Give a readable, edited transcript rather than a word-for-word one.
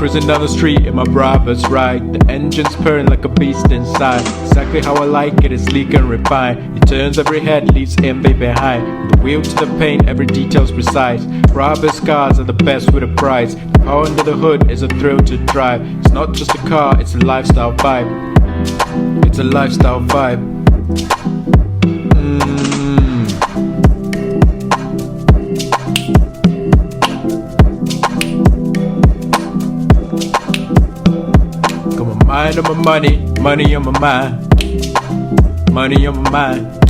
Cruising down the street in my Brabus ride. The engine's purring like a beast inside. Exactly how I like it, it's sleek and refined. It turns every head, leaves envy behind. The wheel to the paint, every detail's precise. Brabus cars are the best with a price. The power under the hood is a thrill to drive. It's not just a car, it's a lifestyle vibe. It's a lifestyle vibe. Got my mind on my money, money on my mind, money on my mind.